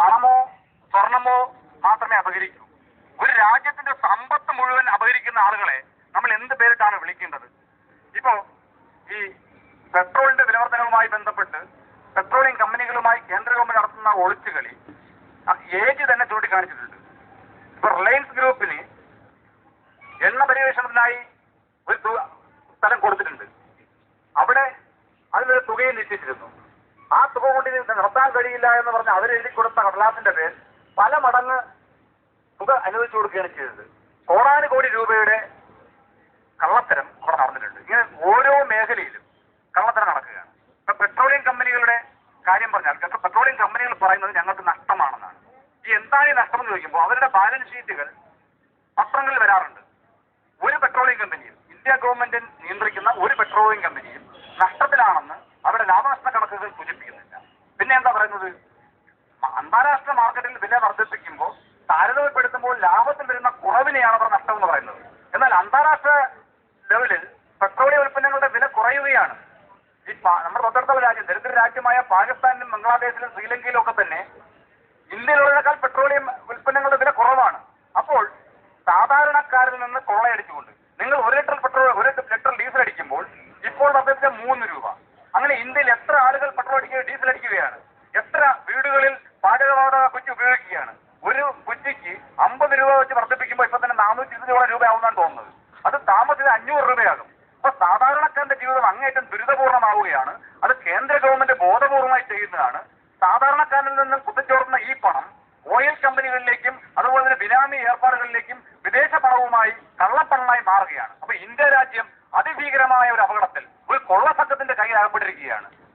പണമോ സ്വർണമോ മാത്രമേ അപഹരിക്കൂ. ഒരു രാജ്യത്തിന്റെ സമ്പത്ത് മുഴുവൻ അപഹരിക്കുന്ന ആളുകളെ നമ്മൾ എന്ത് പേരിട്ടാണ് വിളിക്കേണ്ടത്? ഇപ്പോ ഈ പെട്രോളിന്റെ വിലവർദ്ധനവുമായി ബന്ധപ്പെട്ട് പെട്രോളിയം കമ്പനികളുമായി കേന്ദ്ര ഗവൺമെന്റ് നടത്തുന്ന ഒളിച്ചുകളി ഏജ് തന്നെ ചൂണ്ടിക്കാണിച്ചിട്ടുണ്ട്. ഇപ്പൊ റിലയൻസ് ഗ്രൂപ്പിന് എണ്ണ പരിവേഷണത്തിനായി ഒരു സ്ഥലം കൊടുത്തിട്ടുണ്ട്. അവിടെ അതിനൊരു തുകയും നിശ്ചയിച്ചിരുന്നു. ആ തുക കൊണ്ട് ഇത് നടത്താൻ കഴിയില്ല എന്ന് പറഞ്ഞ് അവരെഴുതി കൊടുത്ത കടലാസിന്റെ പേര് പല മടങ്ങ് തുക അനുവദിച്ചു കൊടുക്കുകയാണ് ചെയ്തത്. കോടാനുകോടി രൂപയുടെ കള്ളത്തരം അവിടെ നടന്നിട്ടുണ്ട്. ഇങ്ങനെ ഓരോ മേഖലയിലും കള്ളത്തരം നടക്കുകയാണ്. ഇപ്പൊ പെട്രോളിയം കമ്പനികളുടെ കാര്യം പറഞ്ഞാൽ പെട്രോളിയം കമ്പനികൾ പറയുന്നത് ഞങ്ങൾക്ക് നഷ്ടമാണെന്നാണ്. ഈ എന്താണ് ഈ നഷ്ടം എന്ന് ചോദിക്കുമ്പോൾ അവരുടെ ബാലൻസ് ഷീറ്റുകൾ പത്രങ്ങളിൽ വരാറുണ്ട്. ഒരു പെട്രോളിയം കമ്പനിയും ഇന്ത്യ ഗവൺമെന്റ് നിയന്ത്രിക്കുന്ന ഒരു പെട്രോളിയം കമ്പനിയും നഷ്ടത്തിലാണെന്ന് അവരുടെ ലാഭനഷ്ട കണക്കുകൾ സൂചിപ്പിക്കുന്നില്ല. പിന്നെ എന്താ പറയുന്നത്? അന്താരാഷ്ട്ര മാർക്കറ്റിൽ വില വർദ്ധിപ്പിക്കുമ്പോൾ താരതമ്യപ്പെടുത്തുമ്പോൾ ലാഭത്തിൽ വരുന്ന കുറവിനെയാണ് അവർ നഷ്ടം എന്ന് പറയുന്നത്. എന്നാൽ അന്താരാഷ്ട്ര ലെവലിൽ പെട്രോളിയം ഉൽപ്പന്നങ്ങളുടെ വില കുറയുകയാണ്. ഈ നമ്മുടെ തൊട്ടടുത്തുള്ള രാജ്യം, ദരിദ്ര രാജ്യമായ പാകിസ്ഥാനിലും ബംഗ്ലാദേശിലും ശ്രീലങ്കയിലും ഒക്കെ തന്നെ ഇന്ത്യയിലുള്ളതിനേക്കാൾ പെട്രോളിയം ഉൽപ്പന്നങ്ങളുടെ വില കുറവാണ്. അപ്പോൾ സാധാരണക്കാരിൽ നിന്ന് കൊള്ളയടിച്ചുകൊണ്ട് നിങ്ങൾ ഒരു ലിറ്റർ ഡീസൽ അടിക്കുമ്പോൾ ഇപ്പോൾ വർദ്ധിച്ച 3 രൂപ. അങ്ങനെ ഇന്ത്യയിൽ എത്ര ആളുകൾ പെട്രോൾ അടിക്കുക ഡീസൽ അടിക്കുകയാണ്? എത്ര വീടുകളിൽ പാചകവാതക കുറ്റി ഉപയോഗിക്കുകയാണ്? ഒരു കുറ്റിക്ക് 50 രൂപ വെച്ച് വർദ്ധിപ്പിക്കുമ്പോൾ ഇപ്പൊ തന്നെ 420 രൂപയാവുന്നതാണ് തോന്നുന്നത്. അത് താമസിച്ച് 500 രൂപയാകും. അപ്പൊ സാധാരണക്കാരന്റെ ജീവിതം അങ്ങേയറ്റം ദുരിതപൂർണ്ണമാവുകയാണ്. അത് കേന്ദ്ര ഗവൺമെന്റ്